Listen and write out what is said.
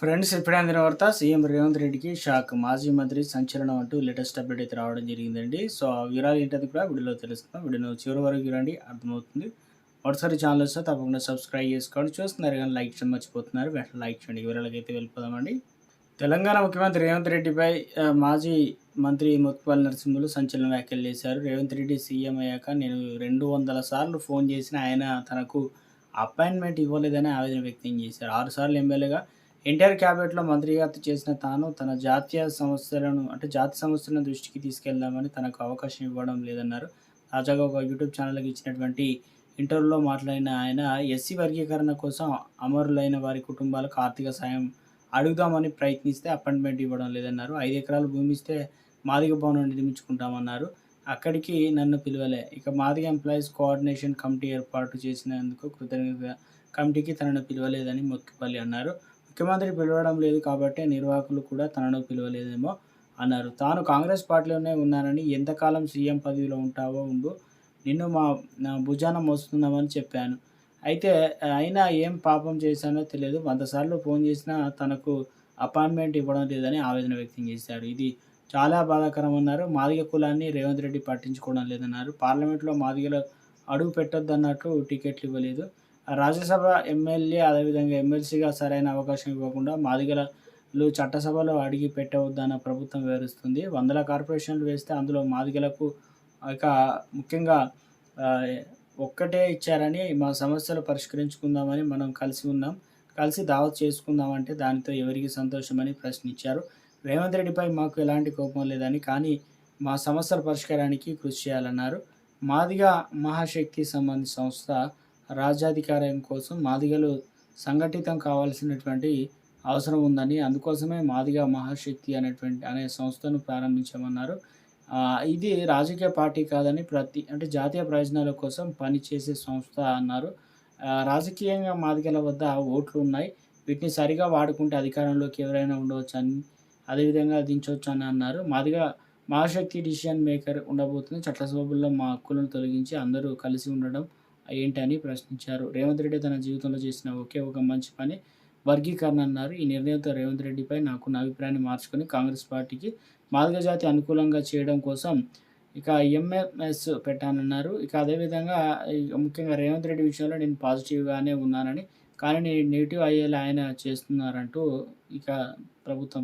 Friends ఇప్పుడే అందిన వార్త సీఎం రేవంత్ రెడ్డికి షాక్. మాజీ మంత్రి సంచలనం అంటూ లేటెస్ట్ అప్డేట్ అయితే రావడం జరిగిందండి. సో ఆ వివరాలు ఏంటది కూడా వీడియోలో తెలుసుకుందాం. వీడియోను చివరి వరకు చూడండి, అర్థమవుతుంది. మొదటిసారి ఛానల్ వస్తే తప్పకుండా సబ్స్క్రైబ్ చేసుకోండి. చూస్తున్నారు కానీ లైక్ చేయడం మర్చిపోతున్నారు. వెంటనే లైక్ చేయండి. వివరాలకి అయితే వెళ్ళిపోదామండి. తెలంగాణ ముఖ్యమంత్రి రేవంత్ రెడ్డిపై మాజీ మంత్రి మోత్కుపల్లి నరసింహులు సంచలన వ్యాఖ్యలు చేశారు. రేవంత్ రెడ్డి సీఎం అయ్యాక నేను 200 సార్లు ఫోన్ చేసినా ఆయన తనకు అపాయింట్మెంట్ ఇవ్వలేదని ఆవేదన వ్యక్తం చేశారు. 6 సార్లు ఎమ్మెల్యేగా ఎన్టీఆర్ క్యాబినెట్‌లో మంత్రిగా చేసిన తాను తన జాతీయ సమస్యలను దృష్టికి తీసుకెళ్దామని తనకు అవకాశం ఇవ్వడం లేదన్నారు. తాజాగా ఒక యూట్యూబ్ ఛానల్‌కి ఇచ్చినటువంటి ఇంటర్వ్యూలో మాట్లాడిన ఆయన ఎస్సీ వర్గీకరణ కోసం అమరులైన వారి కుటుంబాలకు ఆర్థిక సాయం అడుగుదామని ప్రయత్నిస్తే అపాయింట్మెంట్ ఇవ్వడం లేదన్నారు. 5 ఎకరాల భూమి ఇస్తే మాదిగ భవనం నిర్మించుకుంటామన్నారు. అక్కడికి నన్ను పిలవలే. ఇక మాదిగ ఎంప్లాయీస్ కోఆర్డినేషన్ కమిటీ ఏర్పాటు చేసినందుకు కృతజ్ఞత కమిటీకి తనను పిలవలేదని మోత్కుపల్లి అన్నారు. ముఖ్యమంత్రి పిలవడం లేదు కాబట్టే నిర్వాహకులు కూడా తనను పిలవలేదేమో అన్నారు. తాను కాంగ్రెస్ పార్టీలోనే ఉన్నానని, ఎంతకాలం సీఎం పదవిలో ఉంటావో ఉండు, నిన్ను నా భుజాన మోస్తున్నామని చెప్పాను. అయితే అయినా ఏం పాపం చేశానో తెలియదు. 100 సార్లు ఫోన్ చేసినా తనకు అపాయింట్మెంట్ ఇవ్వడం లేదని ఆవేదన వ్యక్తం చేశాడు. ఇది చాలా బాధాకరమన్నారు. మాదిగ కులాన్ని రేవంత్ రెడ్డి పట్టించుకోవడం లేదన్నారు. పార్లమెంట్‌లో మాదిగలు అడుగు పెట్టొద్దన్నట్లు టికెట్లు ఇవ్వలేదు. రాజ్యసభ ఎమ్మెల్యే, అదేవిధంగా ఎమ్మెల్సీగా సరైన అవకాశం ఇవ్వకుండా మాదిగలు చట్టసభలో అడిగి పెట్టవద్దన్న ప్రభుత్వం వివరిస్తుంది. వందల కార్పొరేషన్లు వేస్తే అందులో మాదిగలకు ఇక ముఖ్యంగా ఒక్కటే ఇచ్చారని, మా సమస్యలు పరిష్కరించుకుందామని మనం కలిసి ఉన్నాం, కలిసి దావత్ చేసుకుందామంటే దానితో ఎవరికి సంతోషమని ప్రశ్నించారు. రేవంత్ రెడ్డిపై మాకు ఎలాంటి కోపం లేదని, కానీ మా సమస్యల పరిష్కారానికి కృషి చేయాలన్నారు. మాదిగ మహాశక్తి సంబంధిత సంస్థ రాజ్యాధికారం కోసం మాదిగలు సంఘటితం కావాల్సినటువంటి అవసరం ఉందని, అందుకోసమే మాదిగ మహాశక్తి అనే సంస్థను ప్రారంభించామన్నారు. ఇది రాజకీయ పార్టీ కాదని, జాతీయ ప్రయోజనాల కోసం పనిచేసే సంస్థ అన్నారు. రాజకీయంగా మాదిగల వద్ద ఓట్లు ఉన్నాయి. వీటిని సరిగా వాడుకుంటే అధికారంలోకి ఎవరైనా ఉండవచ్చని, అదేవిధంగా దించవచ్చని అన్నారు. మాదిగ మహాశక్తి డిసిషన్ మేకర్ ఉండబోతుంది. చట్టసభల్లో మా హక్కులను తొలగించి అందరూ కలిసి ఉండడం ఏంటని ప్రశ్నించారు. రేవంత్ రెడ్డి తన జీవితంలో చేసిన ఒకే ఒక మంచి పని వర్గీకరణ అన్నారు. ఈ నిర్ణయంతో రేవంత్ రెడ్డిపై నాకున్న అభిప్రాయాన్ని మార్చుకొని కాంగ్రెస్ పార్టీకి మాదిగ జాతి అనుకూలంగా చేయడం కోసం ఇక ఎంఎంఎస్ పెట్టానన్నారు. ఇక అదేవిధంగా ముఖ్యంగా రేవంత్ రెడ్డి విషయంలో నేను పాజిటివ్‌గానే ఉన్నానని, కానీ నెగెటివ్ అయ్యేలా ఆయన చేస్తున్నారంటూ ఇక ప్రభుత్వం